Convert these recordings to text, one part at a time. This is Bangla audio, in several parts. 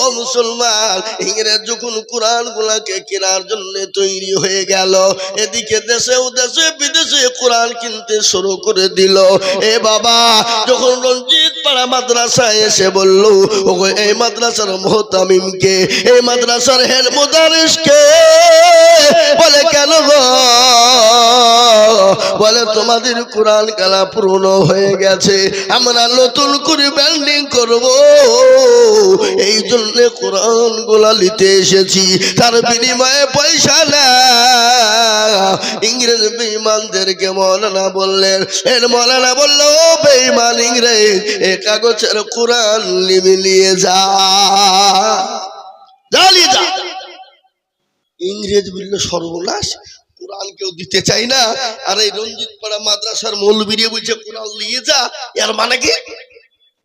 ও মুসলমান, ইংরেজ যখন কোরআন গুলাকে কেনার জন্য তৈরি হয়ে গেল, এদিকে দেশে দেশে বিদেশে কোরআন কিনতে শুরু করে দিল। এ বাবা, যখন রঞ্জিত পাড়া মাদ্রাসায় এসে বলল, ওগো এই মাদ্রাসার মুহতামিমকে, এই মাদ্রাসার হেড মুদারিসকে, বলে কেন গো? বলে তোমাদের কোরআন কালা পুরনো হয়ে গেছে, আমরা নতুন করে বিল্ডিং করব, এই জন্য কোরআন গুলা নিতে এসেছি, তার বিনিময়ে পয়সা না। ইংরেজ বেঈমানদেরকে মৌলানা বললেন, এর মৌলানা বলল, ও বেঈমান ইংরেজ, এ কাগজের কোরআন নিয়ে যা, জ্বালিয়ে যা। ইংরেজ বলল, সর্বনাশ, কোরআন কেউ দিতে চাই না, আর এই রঞ্জিত পাড়া মাদ্রাসার মৌলবী বলছে কোরআন নিয়ে যা, এর মানে কি?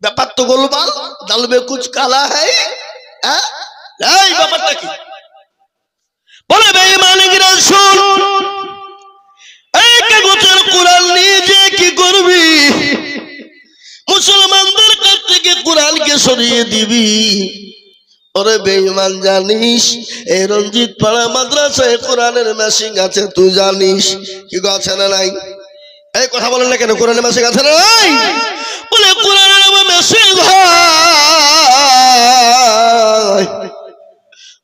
ব্যাপার তো গোলমাল, দাল মে কুছ কালা হ্যায়। এই ব্যাপারটা কি? বলে বেঈমান ইংরেজ, শুন, এই কাগজের কোরআন নিয়ে যে কি করবি? মুসলমানদের কাছ থেকে কোরআনকে সরিয়ে দিবি। ওরে বেঈমান, জানিস এই রঞ্জিত পাড়া মাদ্রাসায় কোরআনের মেশিন আছে, তুই জানিস কি আছে না নাই? এই কথা বলেন না কেন, কোরআনের মেশিন আছে না নাই? বলে কোরআনের মেশিন হয়।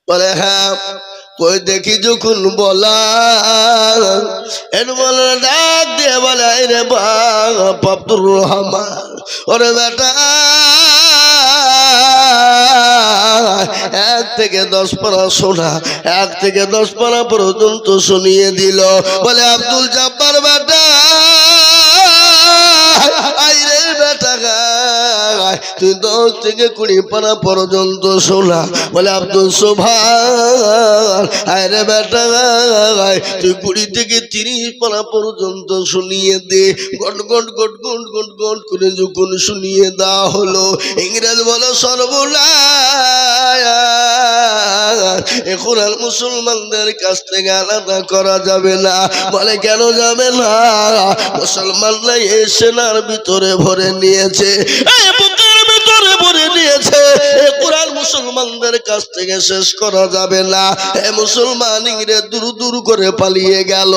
বলে হ্যাঁ, কই দেখি। যখন বলা এর বলে ডাক দিয়ে বলে, রে বাপ আব্দুর রহমান, ওরে বেটা, 1 থেকে 10 পারা শোনা, 1 থেকে 10 পারা পর্যন্ত শুনিয়ে দিল। বলে আব্দুল জব্বার বেটা, আইরে বেটা, তুই 10 থেকে 20 পারা পর্যন্ত শোনা। বলে আব্দুল সোভান, আইরে বেটা, তুই 20 থেকে 30 পারা পর্যন্ত শুনিয়ে দে। গট গট গট গট গট গট করে যখন শুনিয়ে দেওয়া হলো, ইংরেজ বলে, সর্বনাশ, এখন আর মুসলমানদের কাছ থেকে আলাদা করা যাবে না। বলে কেন যাবে না? মুসলমানরা এই সেনার ভিতরে ভরে নিয়েছে, বুকের ভিতরে ভরে নিয়েছে, কোরআন মুসলমানদের কাছ থেকে শেষ করা যাবে না। মুসলমান ইংরেজ দূর দূর করে পালিয়ে গেল।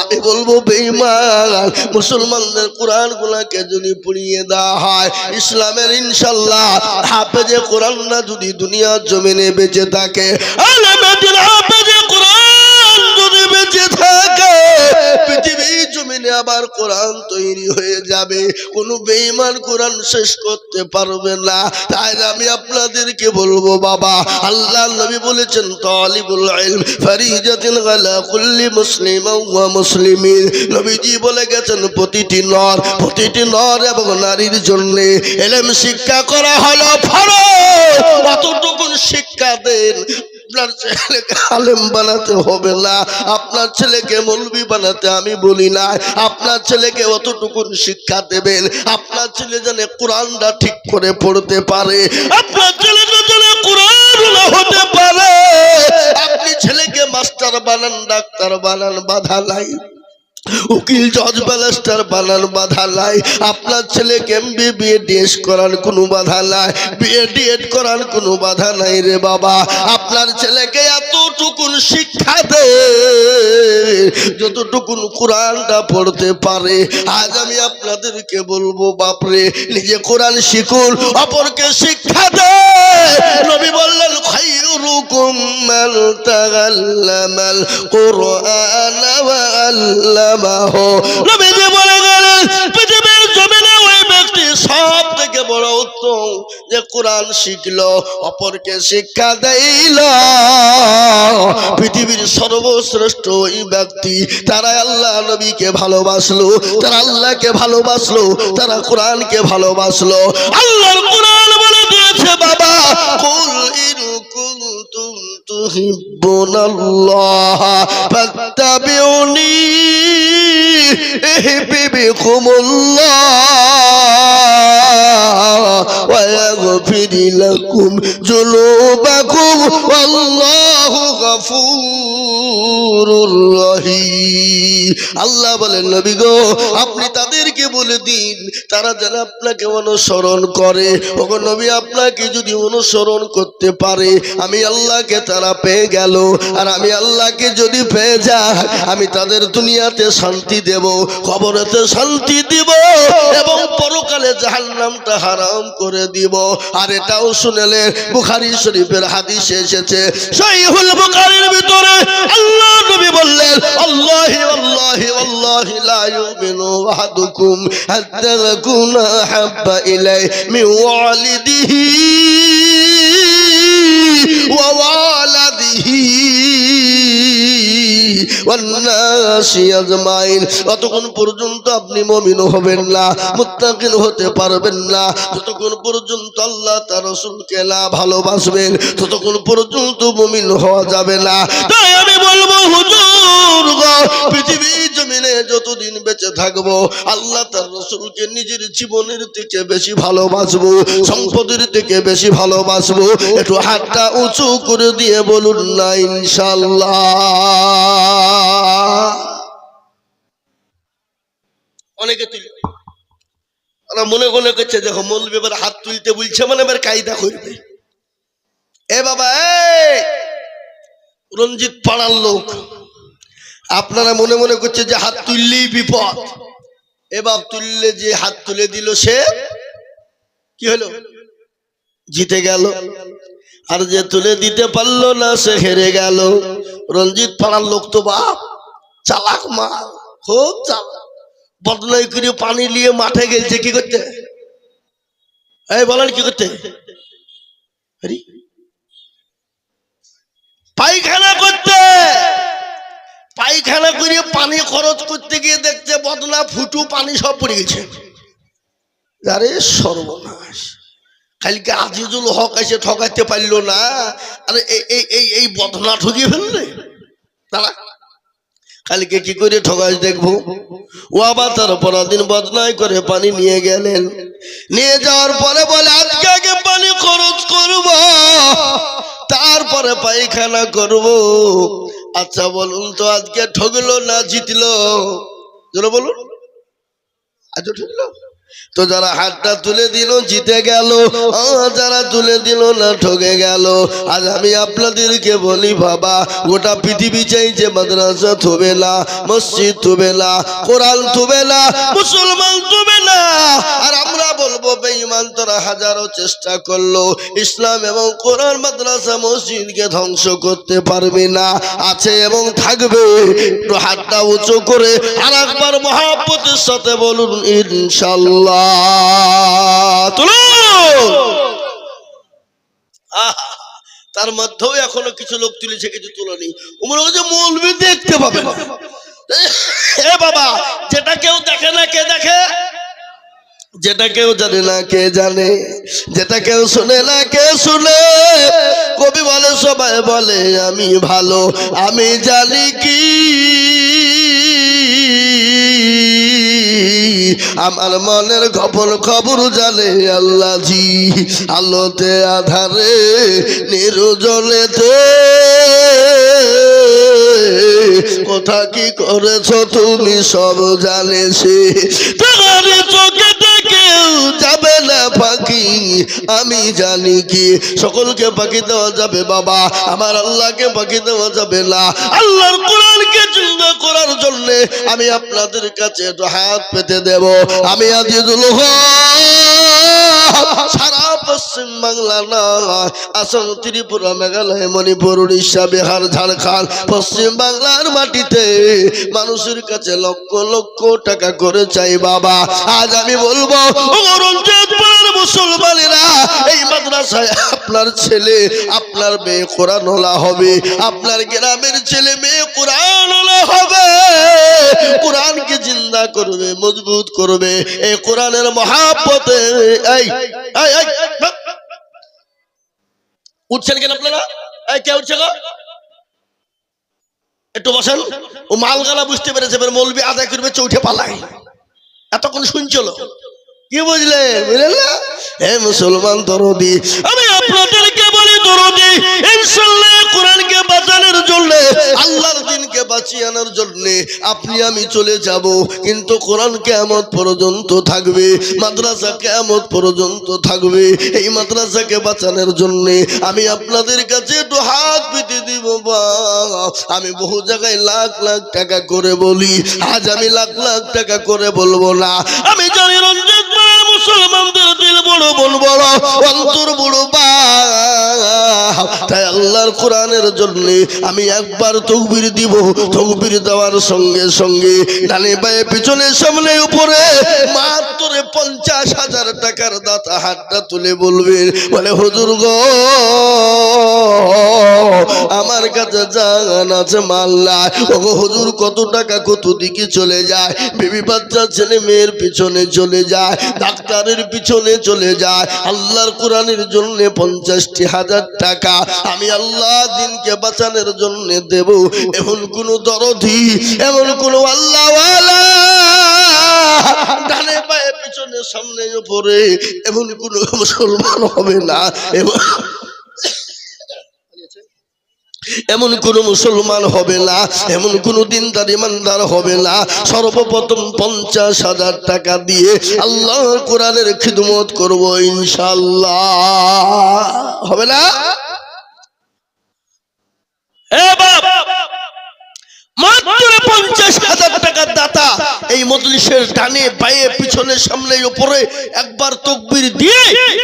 আমি বলবো বেঈমান, মুসলমানদের কোরআন গুলাকে যদি পুড়িয়ে দেওয়া হয়, ইসলামের ইনশাল্লাহ হাফেজে কোরআন না যদি দুনিয়ার জমিনে বেঁচে থাকে, হাফেজে কোরআন যদি বেঁচে থাকে, পৃথিবীর জমিনে আবার কোরআন তৈরি হয়ে যাবে। কোন বেঈমান কোরআন শেষ করতে পারবে না। তাই আমি আপনাদেরকে বলবো, বাবা, আল্লাহ নবী বলেছেন, তালিবুল ইলম ফরিজাতুন আলা কুল্লি মুসলিম ওয়া মুসলিমিন। নবীজি বলে গেছেন, প্রতিটি নর এবং নারীর জন্য ইলম শিক্ষা করা হলো ফরজ। কতটুকু শিক্ষা দেন? আপনার ছেলেকে আলেম বানাতে হবে না, আপনার ছেলেকে মৌলবি বানাতে আমি বলি না। আপনার ছেলেকে অতটুকু শিক্ষা দেবেন, আপনার ছেলে যেন কোরআনটা ঠিক করে পড়তে পারে, আপনার ছেলে যেন কোরআন হতে পারে। আপনি ছেলেকে মাস্টার বানান, ডাক্তার বানান, বাধা নাই। উকিল, জজ, ব্যারিস্টার বানান, বাধা নাই। আপনার ছেলেকে MBBS করার কোনো বাধা নাই, BA করার কোনো বাধা নাই রে বাবা। আপনার ছেলেকে এতটুকুন শিক্ষা দে যতটুকুন কোরআনটা পড়তে পারে। আজ আমি আপনাদেরকে বলবো, বাপরে, নিজে কোরআন শিখুন, অপরকে শিক্ষা দে। নবী বললেন, খায়রুকুম মান তাআল্লামাল কুরআন ওয়া আল্লামাহু। নবীজি বলে গেলেন, পৃথিবীর জমিনে ওই ব্যক্তি সব থেকে বড় উত্তম যে কোরআন শিখলো, অপরকে শিক্ষা দিল। পৃথিবীর সর্বশ্রেষ্ঠ ওই ব্যক্তি, তারা আল্লাহ নবীকে ভালোবাসলো, তারা আল্লাহকে ভালোবাসলো, তারা কোরআনকে ভালোবাসলো। আল্লাহর কোরআন বলে দিয়েছে, বাবা, কুল ইন কুনতুম তুহিব্বুনাল্লাহ ফাত্তাবিউনি ইহবিবিকুমুল্লাহ ওয়া ইয়াগফির লাকুম যুনুবাকুম ওয়াল্লাহু গফুরুর রহিম। আল্লাহ বলেন নবী গো আপনি তাদেরকে বলে দিন তারা যেন আপনাকে অনুসরণ করে। ওগো নবী আপনাকে যদি অনুসরণ করতে পারে আমি আল্লাহকে তারা পেয়ে গেল, আর আমি আল্লাহকে যদি পেয়ে যাই আমি তাদের দুনিয়াতে শান্তি দেব, কবরেতে শান্তি দিব এবং পরকালে জাহান্নামটা হারাম করে দিব। আর এটাও শুনলে বুখারী শরীফের হাদিসে এসেছে, সহিহুল বুখারীর ভিতরে আল্লাহ নবী বললেন আল্লাহি আল্লাহি আল্লাহি লা ইউমিনু আহাদুকুম হাত্তা ইয়াকুনা হাব্বা ইলাই মিন ওয়ালিদিহি ওয়া ওয়ালাদিহি ওয়ান্নাসি আজমাইন। ততক্ষণ পর্যন্ত আপনি মুমিন হবেন না, মুত্তাকিন হতে পারবেন না যতক্ষণ পর্যন্ত আল্লাহ তার রাসূলকে না ভালোবাসবেন, ততক্ষণ পর্যন্ত মুমিন হওয়া যাবে না। তাই আমি বলবো হুজুর গো পৃথিবীর জমিনে যতদিন বেঁচে থাকবো আল্লাহ তার রাসূলকে নিজের জীবনের থেকে বেশি ভালোবাসবো, সম্পদের থেকে বেশি ভালোবাসবো। একটু হাতটা উঁচু করে দিয়ে বলুন না ইনশাআল্লাহ। অনেকে ওরা মনে মনে করছে দেখো মৌলবি এবার হাত তুলতে বলছে মানে এবার কায়দা করবে। এ বাবা রঞ্জিত পাড়ার লোক আপনারা মনে মনে করছে যে হাত তুললেই বিপদ। এবার তুললে যে হাত তুলে দিল সে কি হলো? জিতে গেল। আর যে তুলে দিতে পারলো না সে হেরে গেল। রঞ্জিত পাড়ার লোক তো বাপ চালাক মাল, খুব চালাক। বদলাই করে পানি নিয়ে মাঠে গেছে কি করতে? এই বলেন কি করতে? পায়খানা করতে। পায়খানা করে পানি খরচ করতে গিয়ে দেখতে বদলা ফুটু পানি সব পড়ে গেছে। আরে সর্বনাশ, কালকে আজিজুল হক এসে ঠকাইতে পারলো না, আরে এই বদনা ঠকিয়ে ফেললে তারা। কালকে কি করে ঠকাস দেখবো। ও আবার তার পরদিন বদনাই করে পানি নিয়ে গেলেন। নিয়ে যাওয়ার পরে বলে আজকে আগে পানি খরচ করব, তারপরে পায়খানা করব। আচ্ছা বলুন তো আজকে ঠকলো না জিতলো? যারা বলুন আজ ঠকলো তো যারা হাতটা তুলে দিল জিতে গেল, যারা তুলে দিল না ঠকে গেল। আজ আমি আপনাদেরকে বলি বাবা গোটা পৃথিবী চাই যে মাদ্রাসা থবে না, মসজিদ থবে না, কোরআন থবে না, মুসলমান থবে না। আর আমরা বলবো বেঈমান তোরা হাজারো চেষ্টা করলো ইসলাম এবং কোরআন মাদ্রাসা মসজিদকে ধ্বংস করতে পারবে না, আছে এবং থাকবে। একটু হাতটা উঁচু করে আর একবার মহব্বতের সাথে বলুন ইনশাআল্লাহ। তার মধ্যেও এখনো কিছু লোক তুলেছে কিছু তুলনি। মৌলবি দেখতে পাবে না। এ বাবা যেটা কেউ দেখে না কে দেখে? যেটা কেউ জানে না কে জানে? যেটা কেউ শুনে না কে শুনে? কবি বলে সবাই বলে আমি ভালো, আমি জানি কি আমার মনের গোপন খবর জানে আল্লাহ জি। আলোতে আধারে নির্জনেতে কোথা কি করেছ তুমি সব জানেছি। তোমার চোখে কেউ যাবে না ফাঁকি, আমি জানি কি সকলকে ফাঁকি দেওয়া যাবে বাবা, আমার আল্লাহকে ফাঁকি দেওয়া যাবে না। আল্লাহর কোরআনকে জিন্দা করার জন্য আমি আপনাদের কাছে একটু হাত পেতে দেব। আমি আজিজুল হক সারা পশ্চিম বাংলা না, আসাম, ত্রিপুরা, মেঘালয়, মণিপুর, উড়িষ্যা, বিহার, ঝাড়খণ্ড, পশ্চিম বাংলার মাটিতে মানুষের কাছে লক্ষ লক্ষ টাকা করে চাই বাবা। আজ আমি বলবো মুসলমানেরা এই মাদ্রাসায় আপনার ছেলে আপনার মেয়ে কোরআনওয়ালা হবে, আপনার গ্রামের ছেলে মেয়ে কোরআনওয়ালা হবে, কোরআনকে জিন্দা করবে, মজবুত করবে। এই কোরআনের মহাব্বতে উঠছেন কেন আপনারা? কে উঠছে গো? একটু বসেন। ও মালগালা বুঝতে পেরেছে এবার মৌলবি আদায় করবে চৌঠে পালায়। এতক্ষণ শুনছিল কি বুঝলে? বুঝলেন না? হে মুসলমান দরদি, আমি আপনাদেরকে বলি দরদি ইনশাআল্লাহ কোরআনকে বাঁচানোর জন্য, আল্লাহর দ্বীনকে বাঁচিয়ে আনার জন্য আপনি আমি চলে যাব, কিন্তু কোরআন কিয়ামত পর্যন্ত থাকবে, মাদ্রাসা কিয়ামত পর্যন্ত থাকবে। এই মাদ্রাসাকে বাঁচানোর জন্য আমি আপনাদের কাছে একটু হাত পেতে দিব। আমি বহু জায়গায় লাখ লাখ টাকা করে বলি, আজ আমি লাখ লাখ টাকা করে বলবো না। আমি জানি রঞ্জিত মুসলমানদের দিল বড় বন বড়, অন্তর বড় তাই আল্লাহর কোরআনের জন্য আমি একবার তাকবীর দিব। তাকবীর দেওয়ার সঙ্গে সঙ্গে ডানে বায়ে পিছনে সামনে উপরে মাত্র 50,000 টাকার দাতা হাতটা তুলে বলবে, বলে হুজুর গো আমার কাছে জান আছে মাল নাই। ওগো হুজুর কত টাকা কত দিকে চলে যায়, বিবি বাচ্চা ছেলে মেয়ের পিছনে চলে যায়, ডাক্তারের পিছনে চলে যায়, আল্লাহর কোরআনের জন্য 50,000 টাকা আমি আল্লাহ দিনকে বাঁচানোর জন্য দেব। এমন কোন দরদি, এমন কোন আল্লাহওয়ালা ডানে বায়ে পিছনে সামনে উপরে এমন কোন মুসলমান হবে না, এমন কোন মুসলমান হবে না, এমন কোন দিনদার ইমানদার হবে না সর্বপ্রথম 50,000 টাকা দিয়ে আল্লাহর কোরআনের খিদমত করব ইনশাআল্লাহ। হবে না? মাত্র 50,000 টাকার দাতা এই মজলিসের ডানে বায়ে পিছনে সামনে উপরে একবার তাকবীর দিয়ে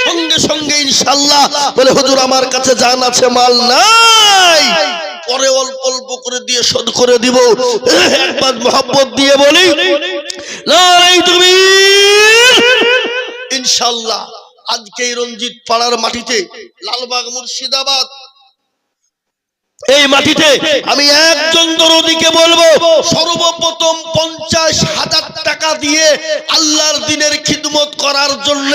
সঙ্গে সঙ্গে ইনশাআল্লাহ বলে হুজুর আমার কাছে জান আছে মাল নাই, পরে অল্প অল্প করে দিয়ে শোধ করে দিব। একবার মোহাব্বত দিয়ে বলি নারে তাকবীর। ইনশাআল্লাহ আজকে এই রঞ্জিত পাড়ার মাটিতে, লালবাগ মুর্শিদাবাদ এই মাটিতে আমি একজন দরদিকে বলবো সর্বপ্রথম 50,000 টাকা দিয়ে আল্লাহর দ্বীনের খিদমত করার জন্য,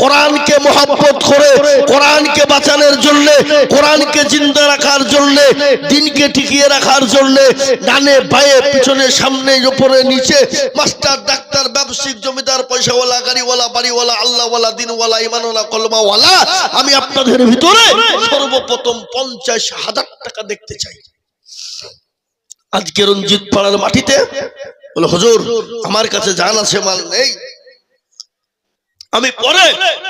কোরআনকে মহব্বত করে কোরআনকে বাঁচানোর জন্য, কোরআনকে জিন্দা রাখার জন্য, দ্বীনকে টিকিয়ে রাখার জন্য ডানে বায়ে পিছনে সামনে উপরে নিচে মাস্টার ডাক্তার ব্যবসায়িক জমিদার পয়সাওয়ালা গাড়িওয়ালা বাড়িওয়ালা আল্লাহওয়ালা দিনওয়ালা ইমানওয়ালা কলমাওয়ালা আমি আপনাদের ভিতরে সর্বপ্রথম 50,000 টাকা দেখতে চাই। আজকে রঞ্জিত পাড়ার মাটিতে বলে হুজুর আমার কাছে জান আছে মাল নেই, আমি পরে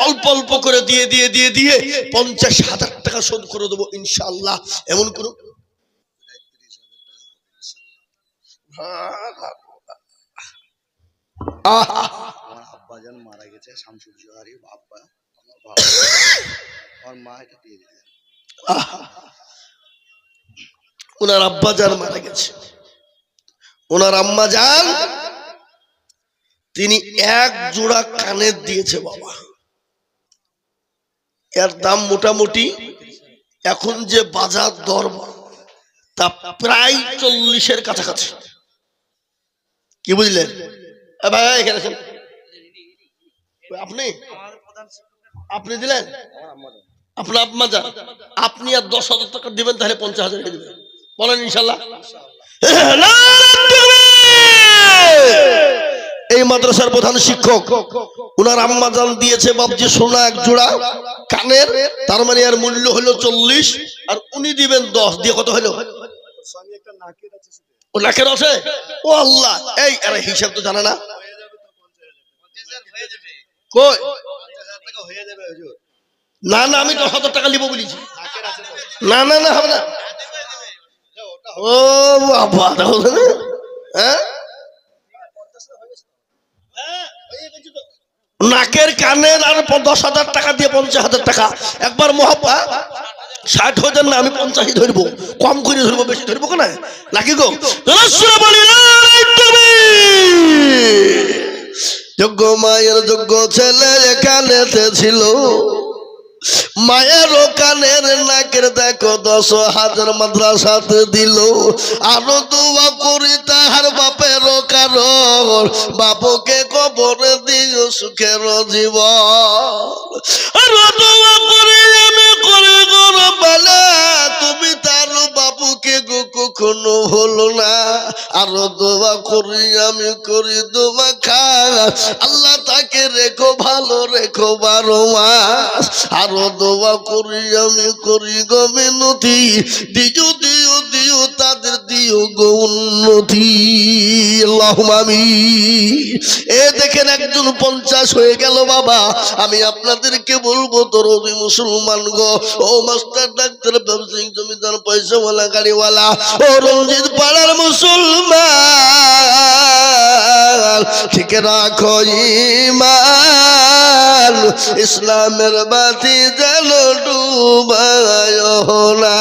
অল্প অল্প করে দিয়ে দিয়ে দিয়ে দিয়ে 50,000 টাকা শোধ করে দেবো ইনশাআল্লাহ। এমন কোন আব্বাজান মারা গেছে, শামসুল জোহারি আব্বা, আমার মা এটা দিয়ে দিলেন। ওনার আব্বা জান মারা গেছে, ওনার আম্মা জান তিনি এক জোড়া কানের দিয়েছে বাবা। এর দাম মোটামুটি এখন যে বাজার দর তা প্রায় 40-এর কাছাকাছি। কি বুঝলেন ভাই? এখানে আপনি আপনি দিলেন, আপনার আম্মা জান, আপনি আর 10,000 টাকা দিবেন তাহলে 50,000 দিবেন, বলেন ইনশাআল্লাহ। এই মাদ্রাসার প্রধান শিক্ষক উনার আম্মা জান দিয়েছে বাবজি সোনা এক জোড়া কানের, তার মানে এর মূল্য হলো 40, আর উনি দিবেন 10 দিয়ে কত হলো? ও নাকের আছে। ও আল্লাহ, এই আরে হিসাব তো জানে না কই? না না আমি 10,000 টাকা নিব বলেছি। না না না হবে না। ও বাবা দেখো না, হ্যাঁ নাকের কানের আর 10,000 টাকা দিয়ে 50,000 টাকা একবার মহাব্বা 60,000 না আমি 50 ধরবো, কম করে ধরবো, বেশি ধরবো কেন নাকি গো? যোগ্য মায়ের যোগ্য ছেলে কানেতে ছিল, মায়ের কানের নাকের দেখো 10,000 মাদ্রাসাতে দিল। আরো দোয়া করি তাহার বাপের কারণ, বাপকে কবরে দিও সুখের জীবন। আরো দোয়া করি আমি করে গরবালা, তুমি তার বাবুকে গো কখনো হলো না। আরো দোয়া করি আমি করি দোয়া খাস, আল্লাহ তাকে রেখো ভালো রেখো 12 মাস। আরো দোয়া করি আমি করি গো মিনতি, দিও দিও দিও তাদের দিও গো উন্নতি, আল্লাহুম্মা আমিন। এ দেখেন একজন 50 হয়ে গেল বাবা। আমি আপনাদেরকে বলবো দরদি মুসলমান গো, ও মাস্টার ডাক্তার ব্যবসায়িক জমিদার পয়সাওয়ালা গাড়িওয়ালা, ও রঞ্জিত পাড়ার মুসলমান, ঠিক রাখো ঈমান, ইসলামের বাতি যেন ডুবায় না।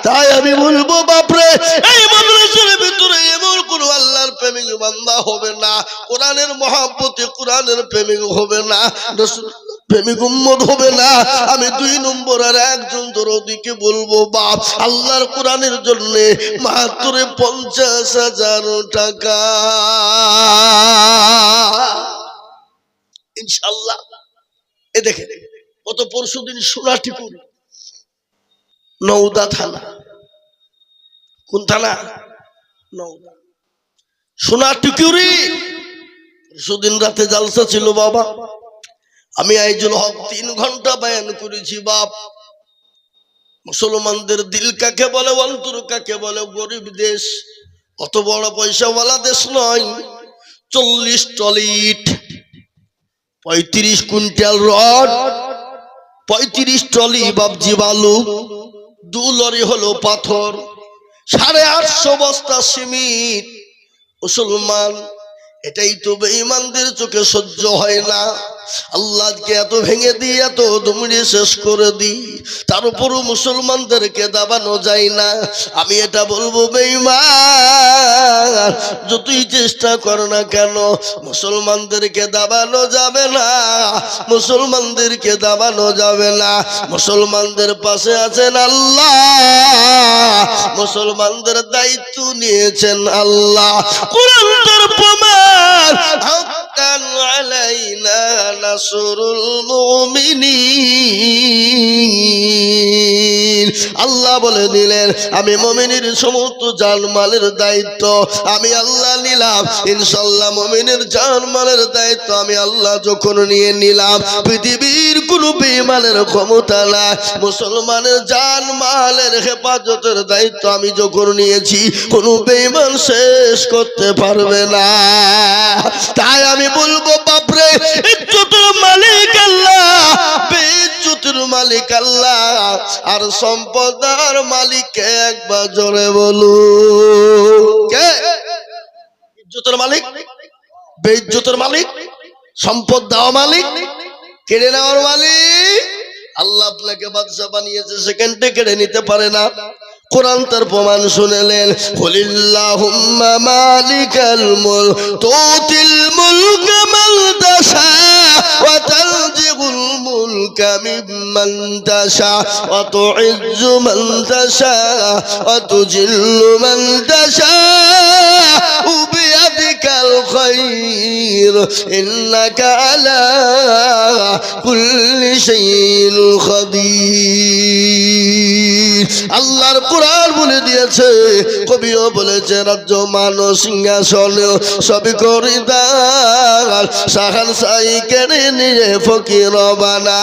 তাই আমি বলবো বাপরে, এই মাদ্রাসার ভিতরে এমন কোন আল্লাহর প্রেমিক বান্দা হবে না, কোরআনের মহব্বতে কোরআনের প্রেমিক হবে না, রাসূলের প্রেমিক উম্মত হবে না। আমি 2 নম্বর আর একজন দরদিকে বলবো বাপ, আল্লাহর কোরআনের জন্য মাত্র 50,000 টাকা ইনশাআল্লাহ। এ দেখে গত পরশুদিন সোনাটিপুর নওদা থানা, কোন থানা? নওদা। সোনাটিকুরি পরশুদিন রাতে জালসা ছিল বাবা। আমি আইজুল হক 3 ঘন্টা বয়ান করেছি বাপ। মুসলমানদের দিল কাকে বলে, অন্তর কাকে বলে, গরিব দেশ, অত বড় পয়সাওয়ালা দেশ নয়। 40 টলি ইট, 35 কুইন্টাল রড, 35 টলি বাবজি বালু, 2 লরি হলো পাথর, 850 বস্তা সিমেন্ট। মুসলমান, এটাই তো বেঈমানদের চোখে সহ্য হয় না। আল্লাহকে এত ভেঙে দিই, এত দুমড়ে শেষ করে দিই, তার উপরও মুসলমানদেরকে দাবানো যায় না। আমি এটা বলবো বেঈমান, যতই চেষ্টা কর না কেন মুসলমানদেরকে দাবানো যাবে না, মুসলমানদেরকে দাবানো যাবে না। মুসলমানদের পাশে আছেন আল্লাহ, মুসলমানদের দায়িত্ব নিয়েছেন আল্লাহ। কোরআন তার প্রমাণ, হাক্কান আলাইনা নাসরুল মুমিনিন। আল্লাহ বলে দিলেন, আমি মুমিনের সমস্ত জানমালের দায়িত্ব আমি আল্লাহ নিলাম। ইনশাআল্লাহ মুমিনের জানমালের দায়িত্ব আমি আল্লাহ যখন নিয়ে নিলাম, পৃথিবীর কোন বেঈমানের ক্ষমতা না মুসলমানের জানমালের হেফাজতের দায়িত্ব আমি যখন নিয়েছি, কোন বেঈমান শেষ করতে পারবে না। তাই আমি বলবো বাপরে, ইজ্জতের মালিক আল্লাহ, বেইজ্জতের মালিক আল্লাহ, আর সম্পদের মালিককে একবার জোরে বলু। কে ইজ্জতের মালিক? বেইজ্জতের মালিক, সম্পদ দেওয়া মালিক, কেড়ে নেওয়ার মালিক আল্লাহ। আপনাকে বাদশা বানিয়েছে, সেকেন্ডে কেড়ে নিতে পারে না। কোরআন তার প্রমাণ শুনেলেন, কুলিল্লাহুম্মা মালিকাল মুলক তুতিল মুলকা মান তাশা ওয়া তানজিউল মুলকা মিম্মান তাশা ওয়া তুইজ্জু মান তাশা ওয়া তুজিল্লু মান তাশা বিয়াদিকাল খায়র ইন্নাকা আলা কুল্লি শাইইন কাদির। আল্লাহর কোরআন বলে দিয়েছে, কবিও বলেছে, রাজ্য মানো সিংহাসন সবই করিদার, শাহান সাই কেড়ে নিয়ে ফকির বানা।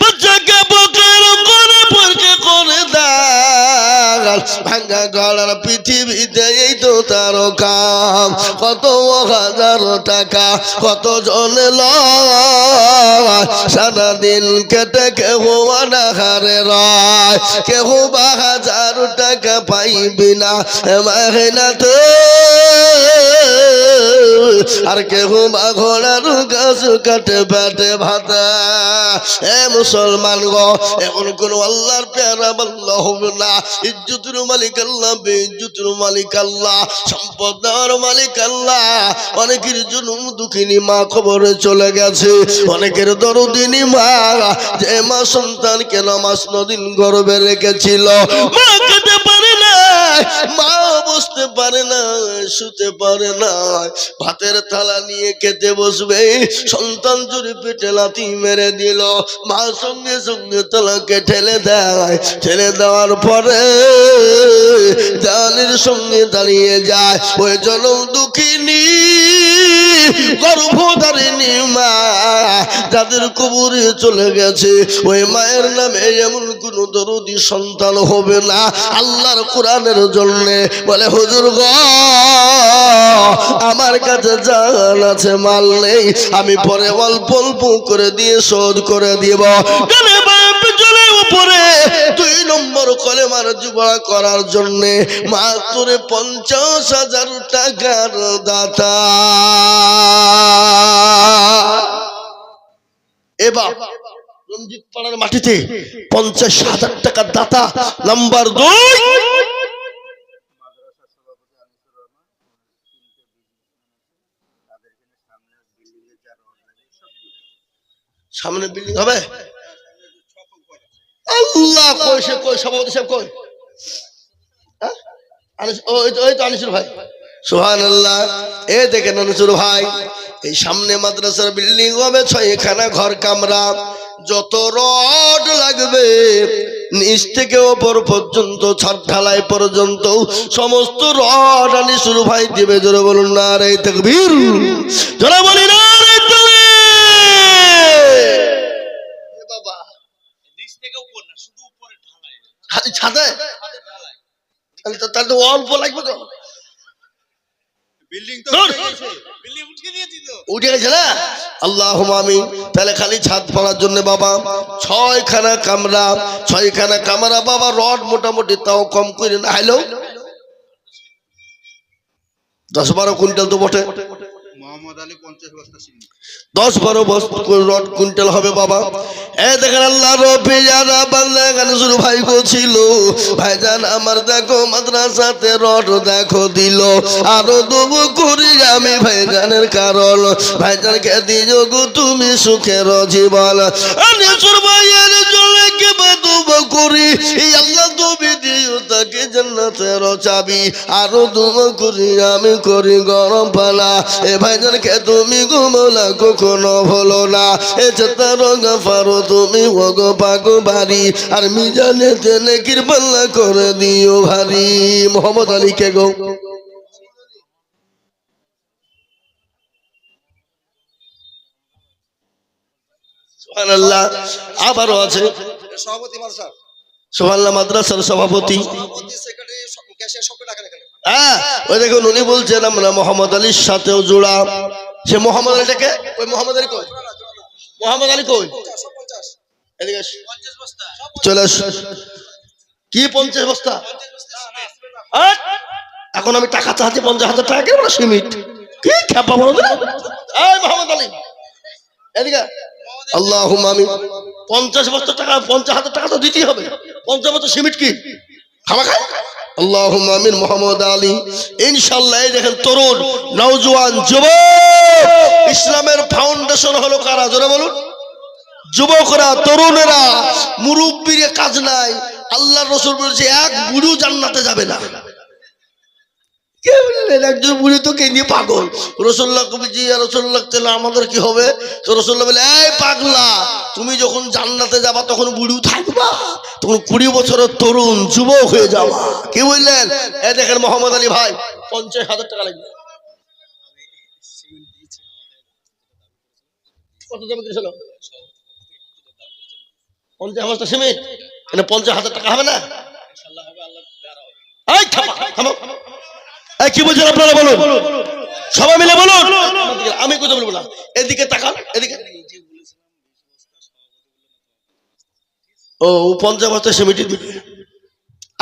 বাচ্চাকে ফকির করে ফরকে করে দাল, ভাঙ্গা গলার পৃথিবীতে এই তো তার কাম। কত হাজার টাকা কত জনে লয়, সারাদিন কেটে কেহ অনাহারে রয়, কেহ 1000 টাকা পাইবি না মেহনতে, আর কেহ বা ঘোড়ার গাছ কাটে পেটে ভাতা। এ মুসলমান গো, এমন কোন আল্লাহর পেয়ারা বান্দা হবে না। ইজ্জতের মালিক আল্লাহ, বেইজ্জতের মালিক আল্লাহ, সম্পদ দেওয়ার মালিক আল্লাহ। অনেকের জন্ম দুঃখিনী মা কবরে চলে গেছে, অনেকের দরদিনী মা, যে মা সন্তানকে নামাজ নদিন গর্ভে রেখেছিল, মা খেতে পারে না, মা বসতে পারে না, শুতে পারে না, ভাতের থালা নিয়ে খেতে বসবে, সন্তান জোরে পেটে লাথি মেরে দিল, মা সঙ্গে সঙ্গে তালাকে ঠেলে দেয়। ঠেলে দেওয়ার পরে দেওয়ালের সঙ্গে দাঁড়িয়ে যায়। ওই জনম দুঃখিনী গর্ভধারিণী মা যাদের কবরে চলে গেছে ওই মায়ের নামে এমন কোন দরদি সন্তান হবে না। আল্লাহর কোরআনের জন্য বলে হুজুর গো আমার কাছে জান আছে মাল নেই, আমি পরে অল্প অল্প করে দিয়ে শোধ করে দিব। চলে উপরে 2 নম্বর কলেমার জুবা করার জন্য মাত্র 50,000 টাকার দাতা। এবার রঞ্জিত পাড়ার মাটিতে 50,000 টাকার দাতা। নাম্বার 2 সামনে বিল্ডিং হবে। আল্লাহ কই সে কই সভাপতি সাহেব কই? ওই তো আনিসুর ভাই। সুবহানাল্লাহ। এ দেখেন আনিসুর ভাই, এই সামনে মাদ্রাসার বিল্ডিং হবে 6খানা ঘর কামরা। যত রড লাগবে নিচ থেকে ওপর পর্যন্ত ছাদ ঢালাই পর্যন্ত সমস্ত রড আনিসুর ভাই দিবে। জোরে বলুন নারে তাকবীর, জোরে বলি নারে তাকবীর। বাবা নিচ থেকে উপর না, শুধু উপরে ঢালাই, খালি ছাদে তাহলে তো অল্প লাগবে তো। বিল্ডিং তো উঠে গেছে না। আল্লাহুম্মা আমিন। তাহলে খালি ছাদ পড়ার জন্য বাবা 6খানা কামরা, 6খানা কামরা বাবা। রড মোটামুটি তাও কম করে না হলো 10-12 কুইন্টাল তো বটে। মোহাম্মদ আলী 50 বস্তা সিমেন্ট 10-12 বস্তা রড কুইন্টাল হবে বাবা। এ দেখেন আল্লাহ রব্বি যারা বান্দা গান শুরু ভাই বলছিল ভাইজান আমার দেখো মাদ্রাসাতে রড দেখো দিল আরো দেবো করি আমি ভাইজানের কারণ ভাইজানকে দিও গো তুমি সুখের জীবন। আনিসুর ভাইয়ের জন্য কে দেবো করি এই আল্লাহ তুমি দিও তাকে জান্নাতের চাবি আরো দেবো করি আমি করি গরম পালা। এ ভাইজানকে তুমি ঘুমলা কখনো ভুলো না। এ চেতার গাফারো তুমি ওগো পাগো বাড়ি আর মিজানে তেনে কিরপাল্লা করে দিও ভারী। মোহাম্মদ আলী কে গো? সুবহানাল্লাহ। আবারও আছে সভাপতি মাদ্রাসা, সুবহানাল্লাহ, মাদ্রাসার সভাপতি। হ্যাঁ ওই দেখুন উনি বলছেন আমরা মোহাম্মদ আলীর সাথেও জোড়া। সে মোহাম্মদ আলীটাকে ওই মোহাম্মদ আলী কই? মোহাম্মদ আলী কই? এদিকে চলে আস। কি 50 বস্তা? এখন আমি টাকা চাচ্ছি 50,000 টাকা কেন সিমেন্ট কি খেপা বলো না। এই মোহাম্মদ আলী এদিকে। আল্লাহুম্মা আমিন। 50 বস্তা টাকা 50,000 টাকা তো দিতেই হবে। 50 বস্তা সিমেন্ট কি খামাখা? আল্লাহুম্মা আমিন। মোহাম্মদ আলী ইনশাআল্লাহ। এই দেখেন তরুণ নওজোয়ান যুবক ইসলামের ফাউন্ডেশন হলো কারা? জোরে বলুন। যুবকরা, তরুণেরা, মুরব্বীর কাজ নাই। আল্লাহর রাসূল বলেছে এক বুড়ো জান্নাতে যাবে না। কে বললেন? একজন বুড়ি তো কে নিয়ে পাগল। রাসূলুল্লাহ কবি জি রাসূলুল্লাহ তাআলা আমাদের কি হবে? তো রাসূলুল্লাহ বলে এই পাগলা তুমি যখন জান্নাতে যাবা তখন বুড়ি থাকবা, তখন 20 বছরের তরুণ যুবক হয়ে যাবা। কি বললেন? এই দেখেন মোহাম্মদ আলী ভাই 50,000 টাকা লাগবে। কত দাম করেছিল? 50 বস্তা সিমেন্ট। মানে 50,000 টাকা হবে না? ইনশাআল্লাহ হবে। আল্লাহ দ্বারা হবে। এই থামো। এই কি বলছেন আপনারা বলুন, সবাই মিলে বলুন। আমি কথা বলবো না, এদিকে তাকান এদিকে। ও 50 বস্তা সিমেন্ট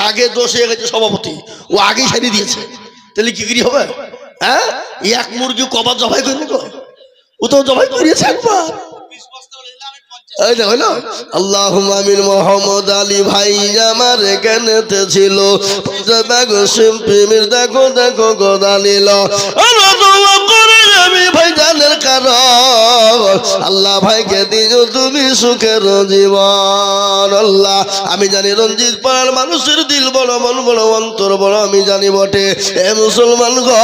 আগে দোষ হয়ে গেছে সভাপতি, ও আগেই সারি দিয়েছে। তাহলে কি করি হবে? হ্যাঁ এক মুরগি কবার জবাই করবো গো? ও তো জবাই করিয়েছে একবার। আল্লাহুম্মা আমিন। মোহাম্মদ আলী ভাই আমার এখানেতে ছিল প্রেমের দেখো দেখো গোদালিল আমি ভাই জানের কারণ আল্লাহ ভাইকে দিও তুমি সুখের জীবন। আল্লাহ আমি জানি রঞ্জিত পাড়ার মানুষের দিল বড়, মন বড়, অন্তর বড় আমি জানি বটে। এ মুসলমান গো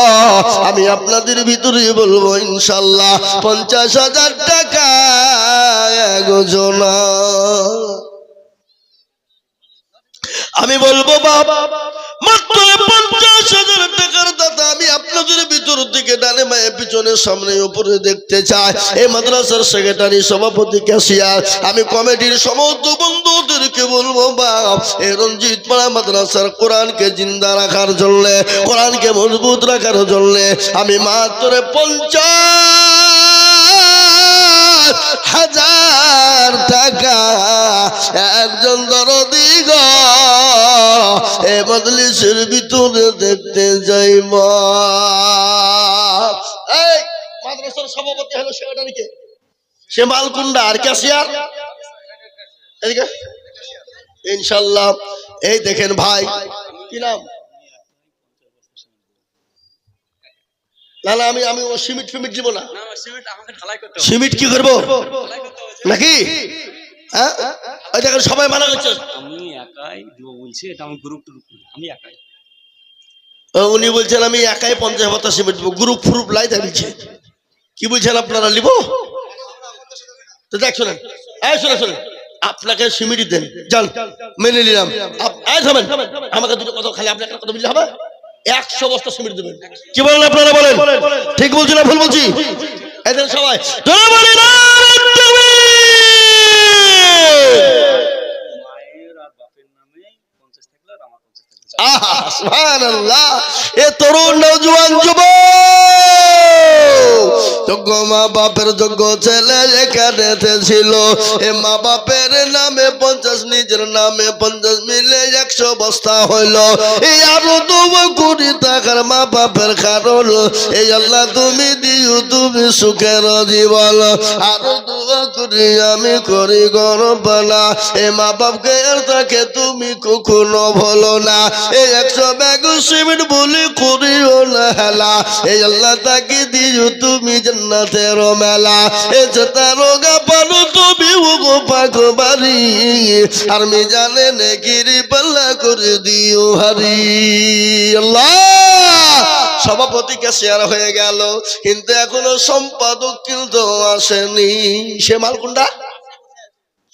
আমি আপনাদের ভিতরে বলবো ইনশাআল্লাহ 50,000 টাকা জোনা। আমি বলবো বাবা মাত্র 50,000 টাকার দাতা আমি আপনাদের ভিতর থেকে ডানে মায়ে পিছনে সামনে উপরে দেখতে চাই। এই মাদ্রাসার সেক্রেটারি সভাপতি ক্যাশিয়ার আমি কমিটির সমস্ত বন্ধুদেরকে বলবো বাপ এই রঞ্জিত পাড়া মাদ্রাসার কোরআনকে জিন্দা রাখার জন্য কোরআনকে মজবুত রাখার জন্য আমি মাত্র 50,000 টাকা একজন দরদি গো এ মজলিসের ভিতরে দেখতে যাই মা। এই মাদ্রাসার সভাপতি হলো সেক্রেটারি কে? সে মালকুন্ডা আর ক্যাশিয়ার এদিকে ইনশাআল্লাহ। এই দেখেন ভাই কি নাম? না না আমি ও সিমেন্ট ফিমেন্ট দিব না। সিমেন্ট কি করবো নাকি? হ্যাঁ ওই দেখেন সবাই মানা করছে আমি একাই দিব বলছি, এটা আমি গ্রুপ আমি একাই। উনি বলছেন আমি একাই 50 পাতা সিমেন্ট দেবো, গ্রুপ ফ্রুপ লাই দিচ্ছে। কি বলছেন আপনারা নিব? তো দেখ শোনেন, এই শোনেন আপনাকে সিমেন্ট দেন যান মেনে নিলাম। থামেন আমাকে দুটো কথা খালি আপনাকে কথা বললে হবে? 100 বস্তা সিমেন্ট দেবেন। কি বলেন আপনারা বলেন? ঠিক বলছি না ভুল বলছি? এই দেন সবাই মায়ের আর বাপের নামে 50 থাকলে আর আমার 50 থাকলে। সুবহানাল্লাহ। এ তরুণ নওজোয়ান যুবক যোগ্য মা বাপের যোগ্য ছেলে এখানে ছিল। এ মা বাপের নামে 50 নিজের নামে 50 মিলে 100 বস্তা হইল। এই আরো 2 কোটি টাকার মা বাপের কারণ এই আল্লাহ তুমি দিও তুমি সুখের জীবন। আরো 2 কোটি আমি করি গর্বনা এ মা বাপকে আর তাকে তুমি কখনো ভুলো না। এই 100 ব্যাগ সিমেন্ট বলি করিও না হেলা এই আল্লাহ তাকে দিও তুমি জান্নাতের মেলা। এ তারোগা পালো তুমি গো পাক বাড়ি আর মি জানে নে গিরি পাল্লা করে দিও হারি আল্লাহ। সভাপতি ক্যাশিয়ার হয়ে গেল কিন্তু এখনো সম্পাদক কিন্তু আসেনি। সে মাল কোনটা?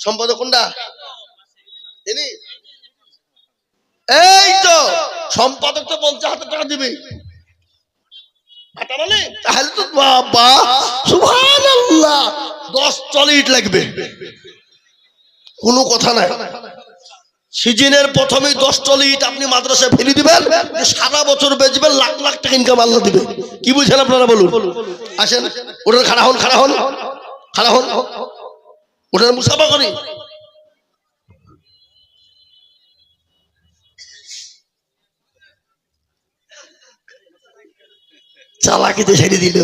সম্পাদক কোনটা? এই তো সম্পাদক তো 50,000 টাকা দিবে তাহলে তো বাবা সুবহানাল্লাহ 10 টলিট লাগবে। কোনো কথা নাই। সিজনের প্রথমেই 10 টলিট আপনি মাদ্রাসায় ফেলে দিবেন, সারা বছর বেচবেন, লাখ লাখ টাকা ইনকাম আল্লাহ দিবে। কি বুঝছেন আপনারা বলুন? আসেন ওটার খাড়া হন ওটার মুসাফা করি। চালাকিতে ছেড়ে দিল।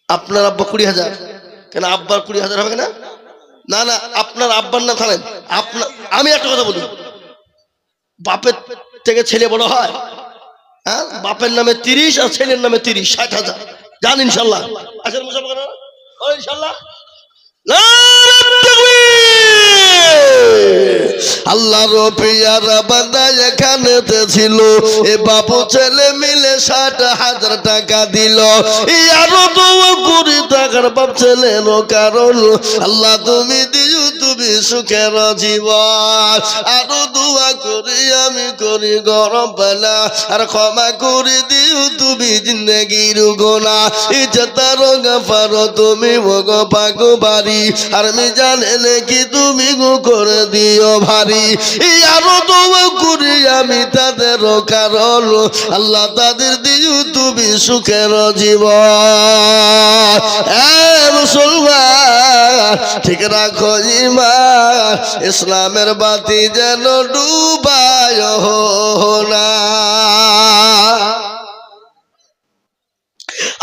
আপনার আব্বা 20,000 কেন? আব্বার 20,000 হবে না? না না আপনার আব্বার না থাকেন আপনার। আমি একটা কথা বলি, বাপের থেকে ছেলে বড় হয়? হ্যাঁ বাপের নামে 30 আর ছেলের নামে 30, 60,000 জান ইনশাল্লাহ। আসেন মুসাফা করেন ইনশাল্লাহ। আল্লাহর পিয়ারা বান্দা এখানে ছিল এ বাপু ছেলে মিলে 60,000 টাকা দিল। আরো 2 কোটি টাকার বাপ ছেলের কারণ আল্লাহ তুমি দিও তুমি সুখের জীবন। আরো দোয়া করি আমি করি গরম বেলা আর ক্ষমা করে দিও তুমি জিন্দেগির গোনা। ইজ্জতার গাফার তুমি মগ পাক বাড়ি আর আমি জানে নাকি তুমি গো করে দিও ভারী। আরো দোয়া করি আমি তাদের কারণ আল্লাহ তাদের দিও তুমি সুখের জীবন। মুসলমান ঠিক রাখো ঈমান ইসলামের বাতি যেন ডুবায় না।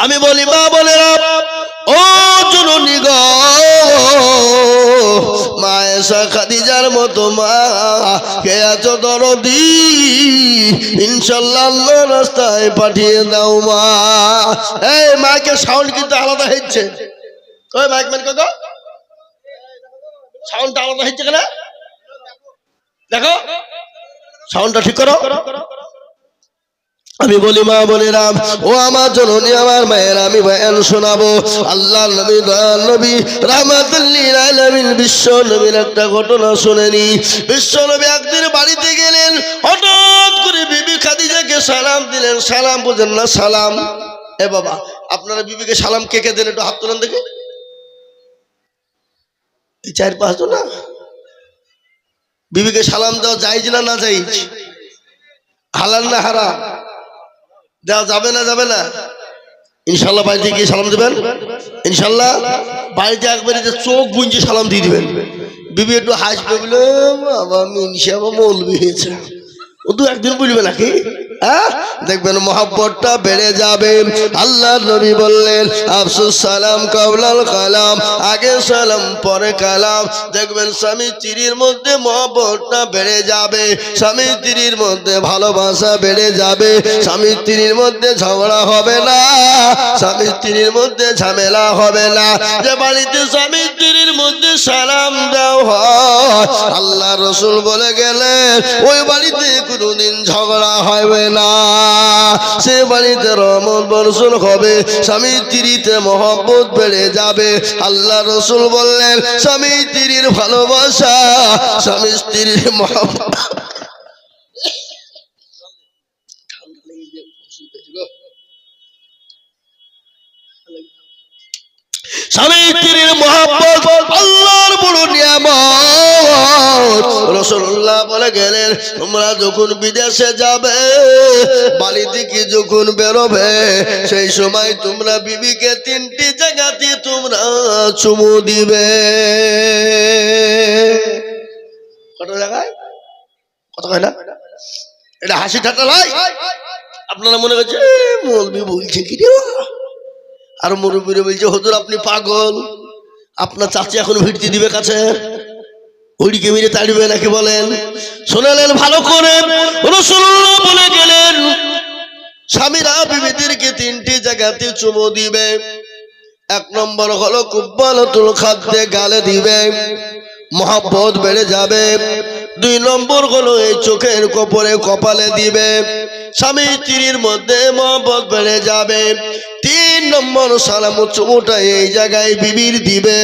আমি বলি মা বোনেরা ও জননী গো মায়েশা খাদিজার মতো মা কে আছো দরদি ইনশাআল্লাহ আল্লাহ রাস্তায় পাঠিয়ে দাও মা। এই মাইকের সাউন্ড কিন্তু আলাদা হচ্ছে। কই মাইক ম্যান কই গো সাউন্ডটা আলাদা হচ্ছে কেন? দেখো সাউন্ডটা ঠিক করো। আমি বলি মা বোনেরা ও আমার জননী আমার মায়ের আমি বয়ান শোনাবো আল্লাহর নবী দয়াল নবী রাহমাতুল লিল আলামিন বিশ্ব নবীর একটা ঘটনা শুনেনি। বিশ্ব নবী একদিন বাড়িতে গেলেন, হঠাৎ করে বিবি খাদিজাকে সালাম দিলেন। সালাম বুঝেন না? সালাম। এ বাবা, আপনারা বিবিকে সালাম কে কে দেন? একটু হাত তোলেন দেখে। এই 4-5 জন না? বিবিকে সালাম দেওয়া জায়েজ না না জায়েজ? হালাল না হারাম? দেওয়া যাবে না যাবে না? ইনশাল্লাহ বাড়িতে গিয়ে সালাম দিবেন। ইনশাল্লাহ বাড়িতে একবারে যে চোখ বুঝে সালাম দিয়ে দিবেন। বিবি একটু হাসবে, বলে বাবা মিনসা মৌলবি হয়েছে, ও দু একদিন বলবে নাকি? দেখবেন মহব্বতটা বেড়ে যাবে। আল্লাহ নবী বললেন আফসুস সালাম কাবলাল কালাম, আগে সালাম পরে কালাম। দেখবেন স্বামী স্ত্রীর মধ্যে মহব্বতটা বেড়ে যাবে, স্বামী স্ত্রীর মধ্যে ভালোবাসা বেড়ে যাবে, স্বামী স্ত্রীর মধ্যে ঝগড়া হবে না, স্বামী স্ত্রীর মধ্যে ঝামেলা হবে না। যে বাড়িতে স্বামী স্ত্রীর মধ্যে সালাম দেওয়া হয়, আল্লাহ রসুল বলে গেলেন ওই বাড়িতে কোনোদিন ঝগড়া হবে না, সে বাড়িতে রহমত বর্ষণ হবে, স্বামী স্ত্রীতে মহব্বত বেড়ে যাবে। আল্লাহ রসুল বললেন স্বামী স্ত্রীর ভালোবাসা, স্বামী স্ত্রীর মহব্বত স্বামী স্ত্রীর মহব্বত আল্লাহর বড় নিয়ামত। রাসূলুল্লাহ বলে গেলেন তোমরা যখন বিদেশে যাবে, বাড়ি থেকে যখন বেরোবে, সেই সময় তোমরা বিবিকে 3টি জায়গাতে তোমরা চুমু দিবে। কত জায়গায়? কত কয় না? এটা হাসি ঠাট্টা নয়। আপনারা মনে করছেন মৌলবি বলছে কি রে, আর মুরব্বীরা বলছে হুজুর আপনি পাগল, আপনার চাচি এখন ভিড়তি দিবে কাছে, হুড়িকে মেরে তাড়িবে নাকি বলেন? শোনালেন ভালো করে, রাসূলুল্লাহ বলে গেলেন স্বামীরা বিবিদেরকে 3টি জায়গাতে চুমু দিবে। 1 নম্বর হলো কুব্বালাতুল খাদ্দে, গালে দিবে, মহব্বত বেড়ে যাবে। 2 নম্বর হলো এই চোখের কোপরে, কপালে দিবে, স্বামী স্ত্রীর মধ্যে মহব্বত বেড়ে যাবে। 3 নম্বর সালাম চুমুটা এই জায়গায় বিবির দিবে,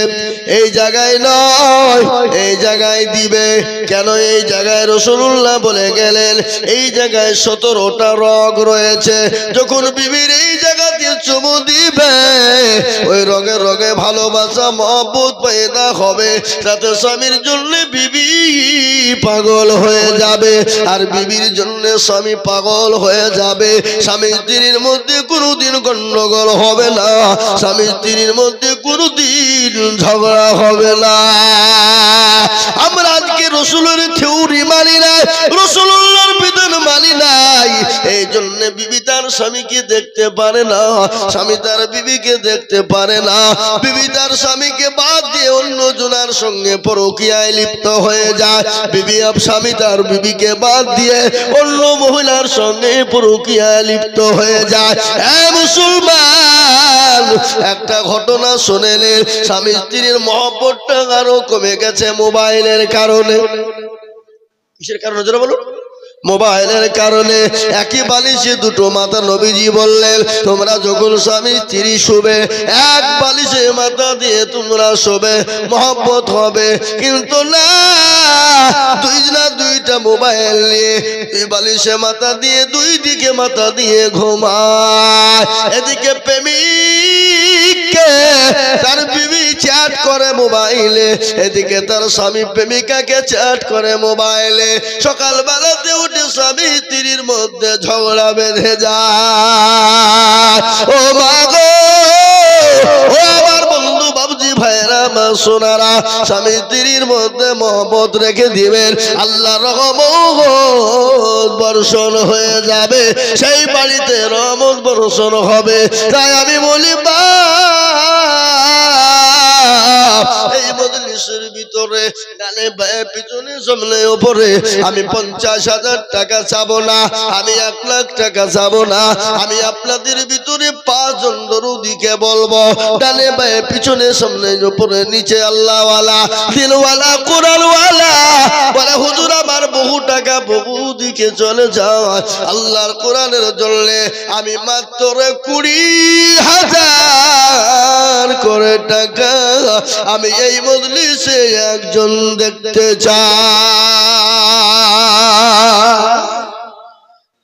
এই জায়গায় নয়, এই জায়গায় দিবে। কেন এই জায়গায়? রাসূলুল্লাহ বলে গেলেন এই জায়গায় 17টা রগ রয়েছে। যখন বিবির এই জায়গাতে চুমু দিবে, ওই রগে রগে ভালোবাসা মহব্বত পয়দা হবে, তাতে স্বামীর জন্য বিবি পাগল হয়ে যাবে, আর বিবির জন্য স্বামী পাগল হয়ে যাবে। স্বামী স্ত্রীর মধ্যে কোনোদিন গন্ডগোল হবে না, স্বামী স্ত্রীর মধ্যে কোনোদিন ঝগড়া হবে না। আমরা আজকে রাসূলের থিওরি মানি নাই, রাসূলুল্লাহর বিধান মানি নাই, এই জন্য বিবি তার স্বামীকে দেখতে পারে না, স্বামী তার বিবিকে দেখতে পারে না, বিবি তার স্বামীকে বাদ দিয়ে অন্য জনার সঙ্গে পরকীয়ায় লিপ্ত হয়ে যায়, বিবি স্বামী তার বিবিকে বাদ দিয়ে অন্য মহিলার সঙ্গে পরকীয়ায় লিপ্ত হয়ে যায়। মুসলমান, একটা ঘটনা শুনেলেন, স্বামী স্ত্রীর মহব্বতটা আরো কমে গেছে মোবাইলের কারণে। কিসের কারণে যারা বলো? মোবাইলের কারণে। একই বালিশে 2টো মাথা। নবীজি বললেন তোমরা যখন স্বামী স্ত্রী শোবে, এক বালিশে মাথা দিয়ে তোমরা শোবে, মহব্বত হবে। কিন্তু না, 2টা মোবাইল নিয়ে 2 বালিশে মাথা দিয়ে 2 দিকে মাথা দিয়ে ঘুমায়। এদিকে প্রেমিককে তার বিবি চ্যাট করে মোবাইলে, এদিকে তার স্বামী প্রেমিকাকে চ্যাট করে মোবাইলে। সকালবেলাতে উঠে স্বামী স্ত্রীর মধ্যে ঝগড়া বেঁধে যায়। ও মা গো, ও আমার বন্ধু বাবুজি ভাইরা মা সোনারা, স্বামী স্ত্রীর মধ্যে মহব্বত রেখে দিবেন, আল্লাহর রহমত বর্ষণ হয়ে যাবে, সেই বাড়িতে রহমত বর্ষণ হবে। তাই আমি বলি এই মজলিসের ভিতরে গানে বায়ে পিছনে সামনে উপরে আমি 50,000 টাকা চাবো না, আমি 1 লাখ টাকা চাবো না। আমি আপনাদের ভিতরে 5 জন দরুদিকে বলবো, ডানে বায়ে পিছনে সামনে উপরে নিচে, আল্লাহওয়ালা দিলওয়ালা কোরআনওয়ালা বলে হুজুর আমার বহু টাকা বহু দিকে চলে যায় আল্লাহর কোরআনের জন্য আমি মাত্র 20,000 করে টাকা আমি এই মজলিসে একজন দেখতে চাই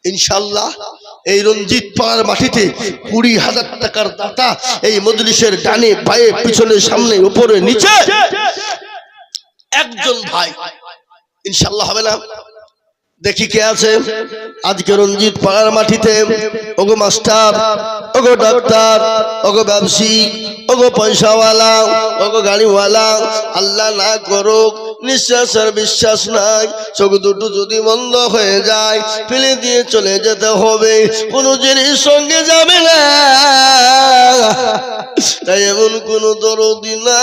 ইনশাআল্লাহ এই রঞ্জিত পাড়ার মাটিতে 20,000 টাকার দাতা এই মজলিসের ডানে বায়ে পিছনে সামনে উপরে নিচে একজন ভাই ইনশাআল্লাহ হবে না দেখি কে আছে আজকে রঞ্জিত পাড়ার মাটিতে ওগো মাস্টার ওগো ডাক্তার ওগো ব্যবসায়িক ওগো পয়সাওয়ালা ওগো গাড়িওয়ালা আল্লাহ না করুক নিঃশ্বাস আর বিশ্বাস নাই চোখ দুটো যদি বন্ধ হয়ে যায় ফেলে দিয়ে চলে যেতে হবে কোনো জিনিস সঙ্গে যাবে না তাই এমন কোন দরদি না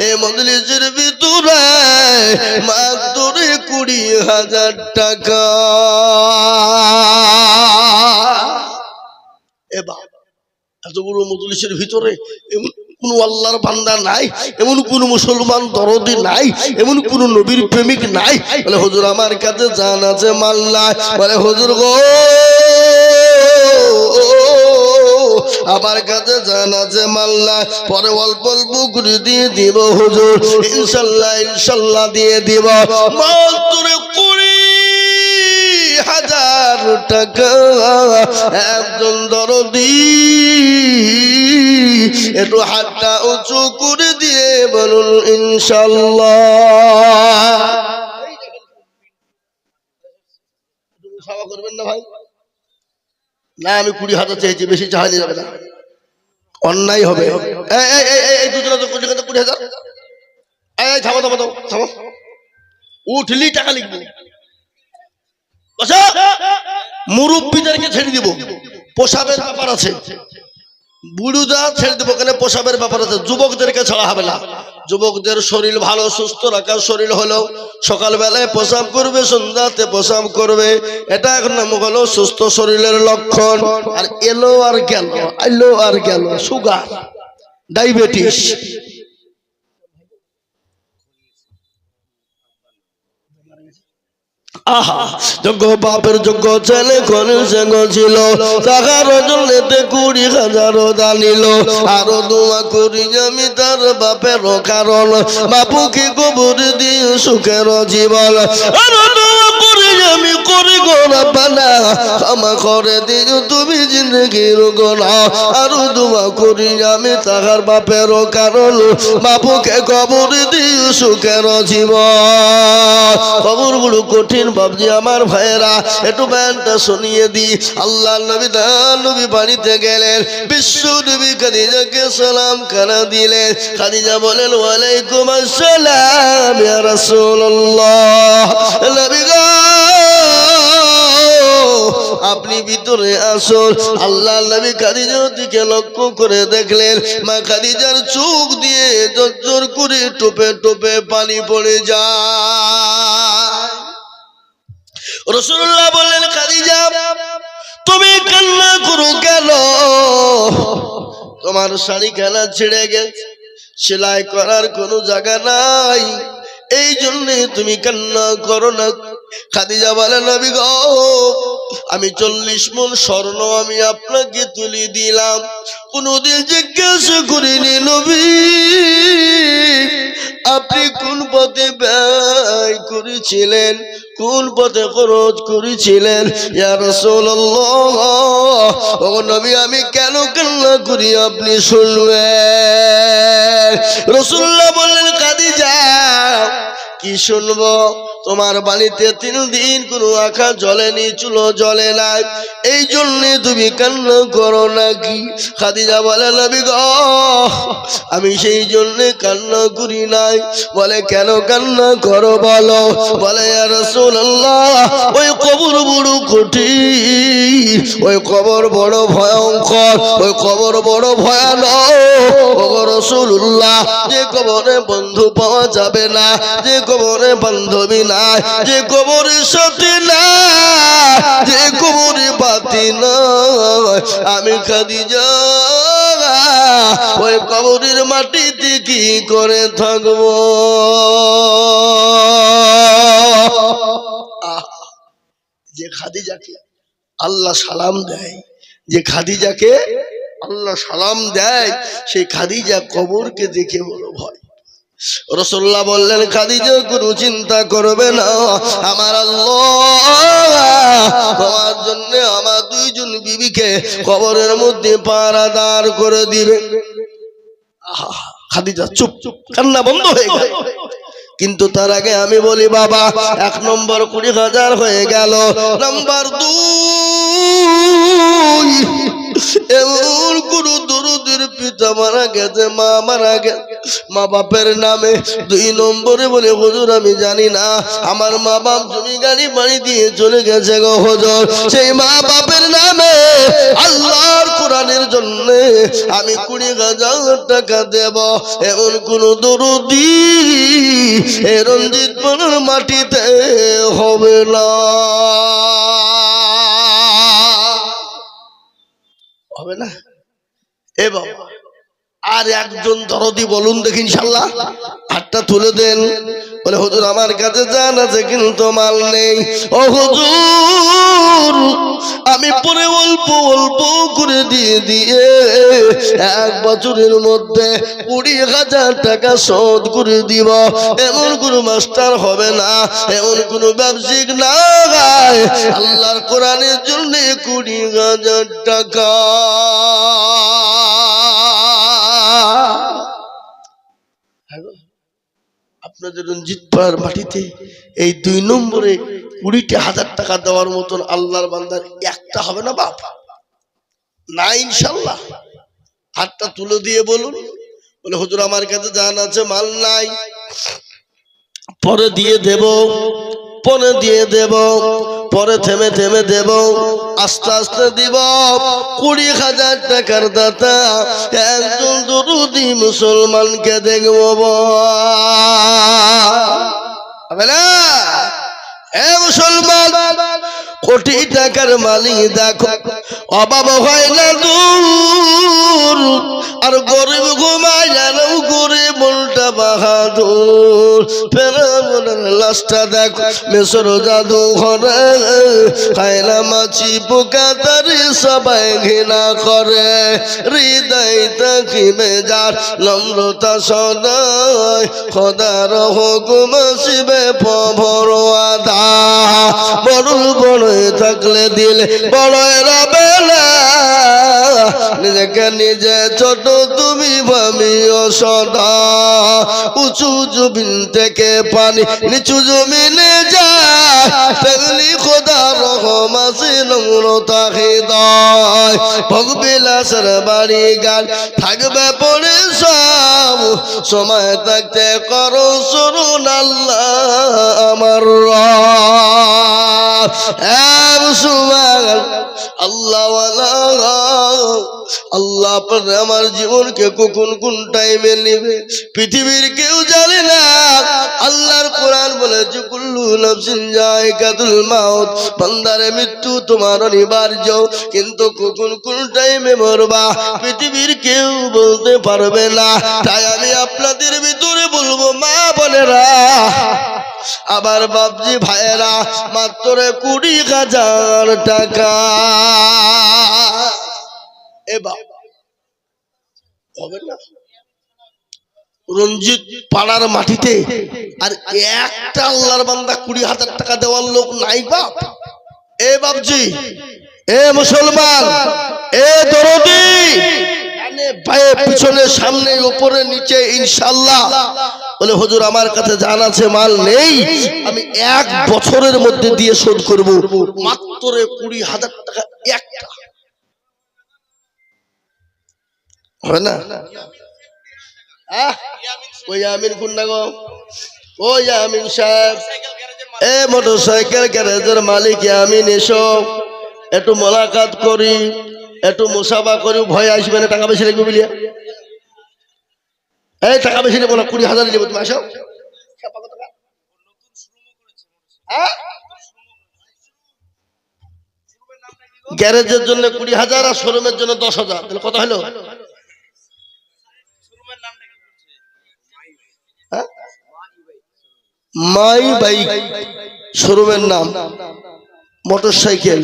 এই মজলিসের ভিতরে মাত্র 20,000 টাকা এবার এত বড় মজলিসের ভিতরে এমন কোন আল্লাহর বান্দা নাই এমন কোন মুসলমান দরদি নাই এমন কোন নবীর প্রেমিক নাই বলে হুজুর আমার কাছে জান আছে মাল নাই বলে হুজুর গো আমার কাছে জান আছে মাল নাই পরে অল্প অল্প করে দিয়ে দিব হুজুর ইনশাআল্লাহ ইনশাআল্লাহ দিয়ে দিব মাত্র 20,000 টাকা একজন দরদি একটু হাতটা উঁচু করে দিয়ে বলুন ইনশাআল্লাহ সভা করবেন না ভাই না আমি 20,000 চেয়েছি বেশি চাইলে যাবে না অন্যায় হবে এই দুজনে তো 20,000 এই থামো থামো থামো উঠলি টাকা লিখবো মুরব্বীদেরকে ছেড়ে দিব পোশাবের ব্যাপার আছে বুড়ুদা ছেড়ে দেবো কেন পোশাবের ব্যাপার আছে যুবকদেরকে ছাড়া হবে না যুবকদের শরীর ভালো সুস্থ রাখার শরীর হলো সকালবেলায় প্রসাব করবে সন্ধ্যাতে প্রসাব করবে এটা এখন নাম হলো সুস্থ শরীরের লক্ষণ আর এলো আর গেল সুগার ডায়াবেটিস আহা যোগ্য বাপের যোগ্য ছেলে কোন ছিল টাকার জন্যতে 20,000 দানিল আরো দোয়া করি আমি তার বাপের কারণ বাপুকে কবর দিয়ে সুখের জীবন আরো দোয়া করি আমি করি গো রব্বানা ক্ষমা করে দিও তুমি জিন্দগির গুনাহ আরো দোয়া করি আমি তার বাপের কারণ বাপুকে কবর দিয়ে সুখের জীবন কবর বড় কঠিন বাবজি আমার ভাইয়েরা একটু ব্যানটা শুনিয়ে দি আল্লাহ নবী বাড়িতে গেলেন বিশ্ব নবী খাদিজাকে সালাম কানা দিলেন খাদিজা বলেন ওয়ালাইকুম আসসালাম ইয়া রাসূলুল্লাহ নবী গো আপনি ভিতরে আসুন আল্লাহ নবী খাদিজার দিকে লক্ষ্য করে দেখলেন মা খাদিজার চোখ দিয়ে ঝরঝর করে টোপে টোপে পানি পড়ে যায় রাসূলুল্লাহ বললেন খাদিজা তুমি কান্না করো কেন তোমার শাড়ি খানা ছিঁড়ে গেছে সেলাই করার কোনো জায়গা নাই এই জন্য তুমি কান্না করো না খাদিজা বলে নবী গো আমি 40 মণ স্বর্ণ আমি আপনাকে তুলে দিলাম কোনদিন জিজ্ঞাসা করিনি নবী আপনি কোন পথে ব্যয় করেছিলেন কোন পথে খরচ করেছিলেন ইয়া রাসূলুল্লাহ ও নবী আমি কেন কান্না করি আপনি শুনবেন রাসূলুল্লাহ বললেন খাদিজা কি শুনবো তোমার বাড়িতে 3 দিন কোনো আঁখা জ্বলেনি চুলো জ্বলে নাই এই জন্য তুমি কান্না করো নাকি খাদিজা বলে নবী গো আমি সেই জন্য কান্না করি নাই বলে কেন কান্না করো বলো বলে ইয়া রাসূলুল্লাহ ওই কবর বড় কঠিন ওই কবর বড় ভয়ঙ্কর ওই কবর বড় ভয়ানক ও রাসূলুল্লাহ যে কবরে বন্ধু পাওয়া যাবে না যে কবরে বান্ধবী নাই যে কবরের সাথে না যে কবরে বাতি নয় আমি খাদিজা ওই কবরের মাটিতে কি করে থাকবো যে খাদিজাকে আল্লাহ সালাম দেয়, যে খাদিজাকে আল্লাহ সালাম দেয়, সেই খাদিজা কবরকে দেখে বড় ভয়। রাসূলুল্লাহ বললেন, খাদিজা কোনো চিন্তা করবে না, আমার আল্লাহ তোমার জন্য আমার দুইজন বিবিকে কবরের মধ্যে পাহারাদার করে দিবে। খাদিজা চুপ, কান্না বন্ধ হয়ে গেল। কিন্তু তার আগে আমি বলি বাবা, 1 নম্বর 20,000 হয়ে গেল। নাম্বার 2, এমন কোন দরুদের পিতা মারা গেছে, মা মারা গেছে, মা বাপের নামে 2 নম্বরে বলে হুজুর আমি জানি না, আমার মা বাপ জমি গাড়ি বাড়ি দিয়ে চলে গেছে গো হুজুর, সেই মা বাপের নামে আল্লাহর কোরআনের জন্য আমি 20,000 টাকা দেব। এমন কোন দরুদি এ রঞ্জিত পাড়ার মাটিতে হবে না, হবে না। এ বাবা, আর একজন দরদি বলুন দেখি ইনশাআল্লাহ, হাতটা তুলে দেন। বলে হুজুর আমার কাছে জান আছে কিন্তু মাল নেই। ও হুজুর আমি পরে অল্প অল্প করে দিয়ে 1 বছরের মধ্যে 20,000 টাকা শোধ করে দিব। এমন কোন মাস্টার হবে না, এমন কোন ব্যবসায়িক না, আল্লাহর কোরআনের জন্য 20,000 টাকা। আপনাদের রঞ্জিত পাড়ার মাটিতে এই 2 নম্বরে 20,000 টাকা দেওয়ার মতন আল্লাহর বান্দার একটা হবে না বাপ? না ইনশাআল্লাহ। হাতটা তুলে দিয়ে বলুন। বলে হুজুর আমার কাছে জান আছে মাল নাই, পরে দিয়ে দেব, পরে দিয়ে দেব, পরে থেমে থেমে দেব, আস্তে আস্তে দিব। 20,000 টাকার দাতা একজন দরুদি মুসলমানকে দেখব না। এ মুসলমান, কোটি টাকার মালিক দেখো, অভাব হয় না দূর, আর গরিব ঘুমায় জানো করে মনটা বাহাদুর। ফেরাউনের লাশটা দেখো মিশর জাদু ঘরে, খায়না মাছি পোকা তারি সবাই ঘৃণা করে। হৃদয় তাকিবে যার নম্রতা সদায়, খোদার হুকুম শিবে পভর আদা। বড় বড় থাকলে দিল বড় রবে না, নিজেকে নিজে ছোট তুমি ভাবিও সদা। উঁচু জমিন থেকে পানি নিচু জমিনে যায়, তেমনি খোদা রহম আছে নম্রতা হৃদয়। ভোগবিলাসের বাড়ি গান থাকবে পড়ে সব, সময় থাকতে করো শুনুন আল্লাহ আমার আল্লাহ আল্লাহ আমার জীবনকে কখন কোন টাইমে নেবে পৃথিবীর কেউ জানে না। আল্লাহর কোরআন বলেছে কুল্লু নাফসিন যায়কাতুল মাউত, বান্দারে মৃত্যু তোমার অনিবার্য, কিন্তু কখন কোন টাইমে মরবা পৃথিবীর কেউ বলতে পারবে না। তাই আমি আপনাদের ভিতরে বলবো মা বোনেরা, আবার বাপজি ভাইয়েরা, মাত্র 20,000 টাকা। এ বাবা হবে না রঞ্জিত পাড়ার মাটিতে আর একটা আল্লাহর বান্দা 20,000 টাকা দেওয়ার লোক নাই বাপ? এ বাপজি, এ মুসলমান, এ দরদি, পায়ে পিছনে সামনে উপরে নিচে ইনশাআল্লাহ। বলে হুজুর আমার কাছে জান আছে মাল নেই, আমি 1 বছরের মধ্যে দিয়ে শোধ করব। মাত্র 20,000 টাকা একটা হয় না? ওই আমিন কোন না গো? ওই আমিন সাহেব, এ মোটরসাইকেল গ্যারেজের মালিক আমিন, এসো একটু মোলাকাত করি, একটু মুসাফা করি। ভয় আসবে না, টাকা বেশি লাগবে বলিয়া। এই টাকা বেশি নেবো না, 20,000 নেবো, তুমি আসো। গ্যারেজের জন্য 20,000 আর শোরুমের জন্য 10,000, তাহলে কত হলো? মাই বাইক শোরুমের নাম। Motor cycle